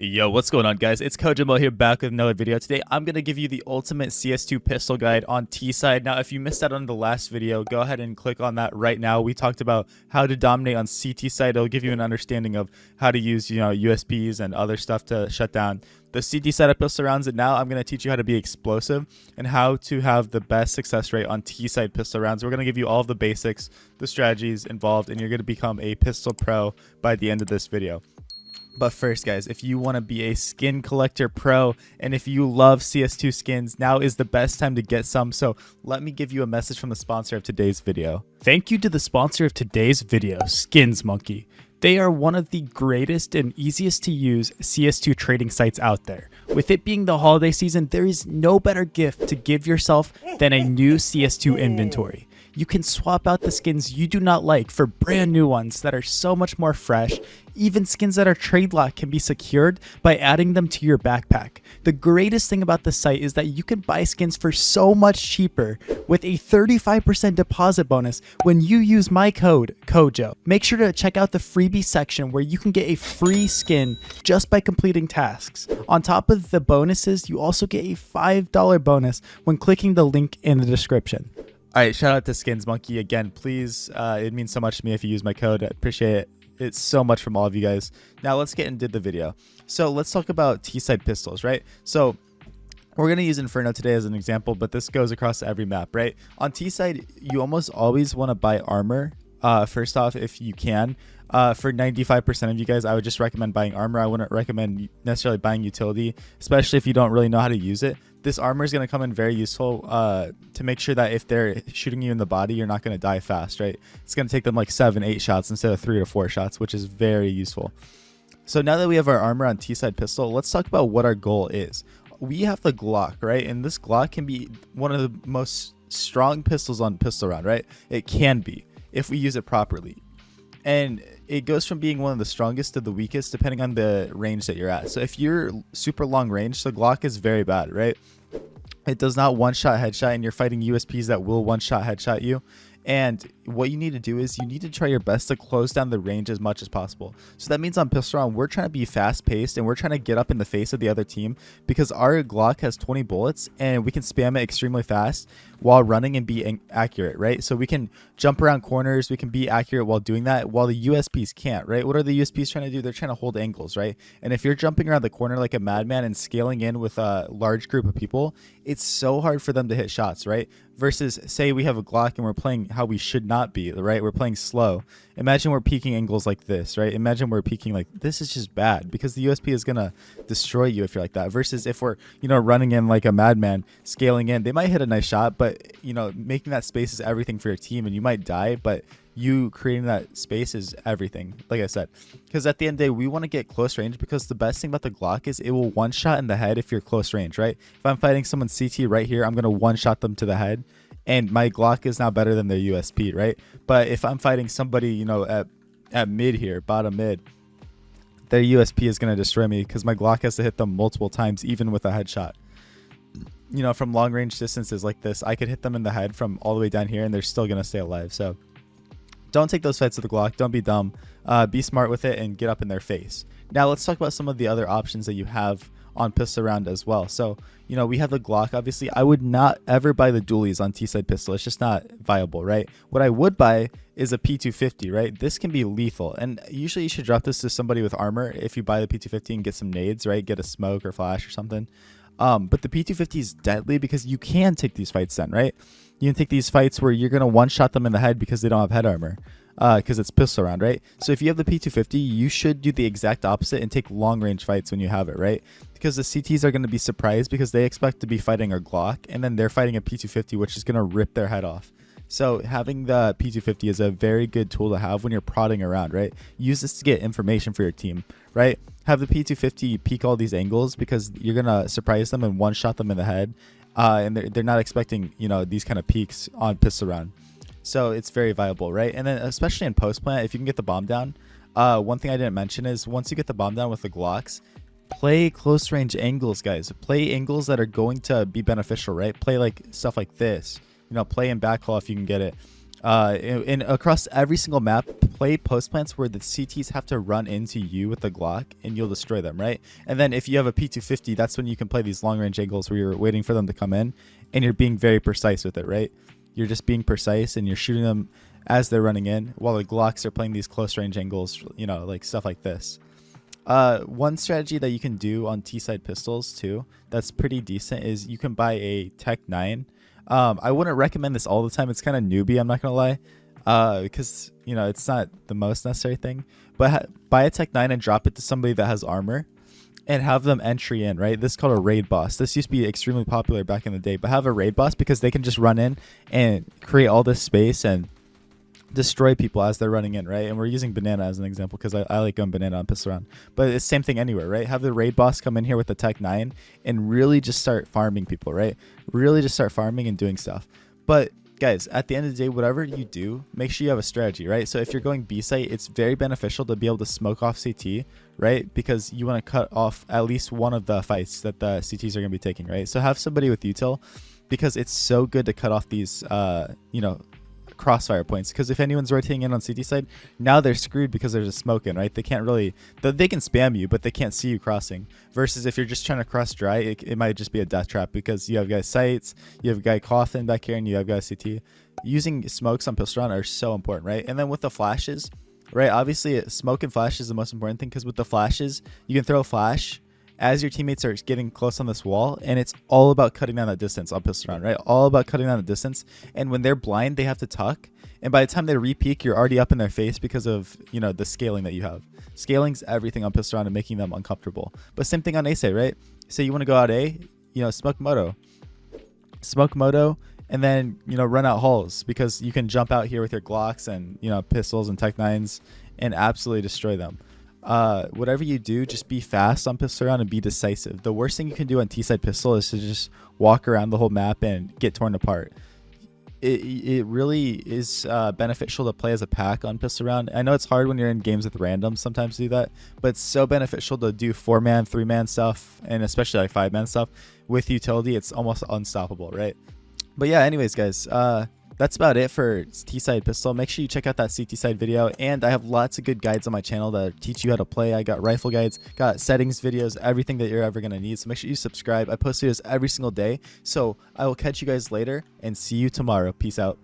Yo, what's going on, guys? It's CoJoMo here, back with another video. Today, I'm going to give you the ultimate CS2 pistol guide on T side. Now, if you missed out on the last video, go ahead and click on that right now. We talked about how to dominate on CT side. It'll give you an understanding of how to use, USPs and other stuff to shut down the CT side of pistol rounds. And now I'm going to teach you how to be explosive and how to have the best success rate on T side pistol rounds. We're going to give you all of the basics, the strategies involved, and you're going to become a pistol pro by the end of this video. But first, guys, if you want to be a skin collector pro and if you love CS2 skins, now is the best time to get some. So let me give you a message from the sponsor of today's video. Thank you to the sponsor of today's video, Skins Monkey. They are one of the greatest and easiest to use CS2 trading sites out there. With it being the holiday season, there is no better gift to give yourself than a new CS2 inventory. You can swap out the skins you do not like for brand new ones that are so much more fresh. Even skins that are trade locked can be secured by adding them to your backpack. The greatest thing about the site is that you can buy skins for so much cheaper with a 35% deposit bonus when you use my code CoJo. Make sure to check out the freebie section where you can get a free skin just by completing tasks. On top of the bonuses, you also get a $5 bonus when clicking the link in the description. All right, shout out to Skins Monkey again. Please, it means so much to me if you use my code. I appreciate it. It's so much from all of you guys. Now let's get into the video. So let's talk about T-side pistols, right? So we're going to use Inferno today as an example, but this goes across every map, right? On T-side, you almost always want to buy armor. First off, if you can. For 95% of you guys, I would just recommend buying armor. I wouldn't recommend necessarily buying utility, especially if you don't really know how to use it. This armor is going to come in very useful to make sure that if they're shooting you in the body, you're not going to die fast, right? It's going to take them like 7-8 shots instead of 3 to 4 shots, which is very useful. So now that we have our armor on T-side pistol, let's talk about what our goal is. We have the Glock, right? And this Glock can be one of the most strong pistols on pistol round, right? It can be if we use it properly. And it goes from being one of the strongest to the weakest depending on the range that you're at. So if you're super long range, the Glock is very bad, right? It does not one-shot headshot, and you're fighting USPs that will one-shot headshot you. And what you need to do is you need to try your best to close down the range as much as possible. So that means on pistol round, we're trying to be fast-paced and we're trying to get up in the face of the other team because our Glock has 20 bullets and we can spam it extremely fast while running and be accurate, right? So we can jump around corners, we can be accurate while doing that, while the USPs can't, right? What are the USPs trying to do? They're trying to hold angles, right? And if you're jumping around the corner like a madman and scaling in with a large group of people, it's so hard for them to hit shots, right? Versus say we have a Glock and we're playing how we should not be, right? We're playing slow. Imagine we're peeking angles like this, right? Imagine we're peeking like this. Is just bad because the USP is gonna destroy you if you're like that. Versus if we're running in like a madman, scaling in, they might hit a nice shot, but making that space is everything for your team, and you might die, but you creating that space is everything, like I said, because at the end of the day, we want to get close range because the best thing about the Glock is it will one shot in the head if you're close range, right? If I'm fighting someone CT right here, I'm going to one shot them to the head, and my Glock is now better than their USP, right? But if I'm fighting somebody, at mid here, bottom mid, their USP is going to destroy me because my Glock has to hit them multiple times, even with a headshot. From long range distances like this, I could hit them in the head from all the way down here and they're still going to stay alive. So don't take those fights with the Glock. Don't be dumb. Be smart with it and get up in their face. Now let's talk about some of the other options that you have on pistol round as well. So, we have the Glock. Obviously, I would not ever buy the dualies on T-side pistol. It's just not viable, right? What I would buy is a P250, right? This can be lethal. And usually you should drop this to somebody with armor if you buy the P250 and get some nades, right? Get a smoke or flash or something. But the P250 is deadly because you can take these fights then, right? You can take these fights where you're going to one-shot them in the head because they don't have head armor, because it's pistol round, right? So if you have the P250, you should do the exact opposite and take long-range fights when you have it, right? Because the CTs are going to be surprised because they expect to be fighting a Glock, and then they're fighting a P250, which is going to rip their head off. So having the P250 is a very good tool to have when you're prodding around, right? Use this to get information for your team, right? Have the P250 peek all these angles because you're going to surprise them and one-shot them in the head. And they're not expecting, these kind of peaks on pistol round. So it's very viable, right? And then especially in post plant, if you can get the bomb down, one thing I didn't mention is once you get the bomb down with the Glocks, play close range angles, guys. Play angles that are going to be beneficial, right? Play like stuff like this. Play in backhaul if you can get it. And across every single map, play post plants where the CTs have to run into you with the Glock and you'll destroy them, right? And then if you have a P250, that's when you can play these long range angles where you're waiting for them to come in and you're being very precise with it, right? You're just being precise and you're shooting them as they're running in, while the Glocks are playing these close range angles, you know, like stuff like this. One strategy that you can do on T-side pistols too that's pretty decent is you can buy a Tech 9. I wouldn't recommend this all the time. It's kind of newbie, I'm not gonna lie, because you know it's not the most necessary thing. But buy a Tech 9 and drop it to somebody that has armor and have them entry in, right? This is called a raid boss. This used to be extremely popular back in the day, but have a raid boss because they can just run in and create all this space and destroy people as they're running in, right? And we're using banana as an example because I like going banana on pistol round, but it's the same thing anywhere, right? Have the raid boss come in here with the Tech 9 and really just start farming people, right? Really just start farming and doing stuff. But guys, at the end of the day, whatever you do, make sure you have a strategy, right? So if you're going B site, it's very beneficial to be able to smoke off CT, right? Because you want to cut off at least one of the fights that the CTs are going to be taking, right? So have somebody with util because it's so good to cut off these, you know, crossfire points, because if anyone's rotating in on CT side, now they're screwed because there's a smoke in, right? They can't really, they can spam you, but they can't see you crossing. Versus if you're just trying to cross dry, it might just be a death trap because you have guys sights, you have a guy coughing back here, and you have guys CT. Using smokes on pistol round are so important, right? And then with the flashes, right? Obviously, smoke and flash is the most important thing because with the flashes, you can throw a flash as your teammates are getting close on this wall, and it's all about cutting down that distance on pistol round, right? All about cutting down the distance. And when they're blind, they have to tuck, and by the time they re-peek, you're already up in their face because of, you know, the scaling that you have. Scaling's everything on pistol round and making them uncomfortable. But same thing on A side, right? Say you want to go out A, you know, smoke moto, and then, you know, run out halls because you can jump out here with your Glocks and, you know, pistols and Tech 9s and absolutely destroy them. Whatever you do, just be fast on pistol round and be decisive. The worst thing you can do on T-side pistol is to just walk around the whole map and get torn apart. It really is beneficial to play as a pack on pistol round. I know it's hard when you're in games with randoms sometimes to do that, but it's so beneficial to do 4-man, 3-man stuff, and especially like 5-man stuff with utility. It's almost unstoppable, right? But yeah, anyways, guys, that's about it for T-side pistol. Make sure you check out that CT side video, and I have lots of good guides on my channel that teach you how to play. I got rifle guides, got settings videos, everything that you're ever going to need. So make sure you subscribe. I post videos every single day. So I will catch you guys later and see you tomorrow. Peace out.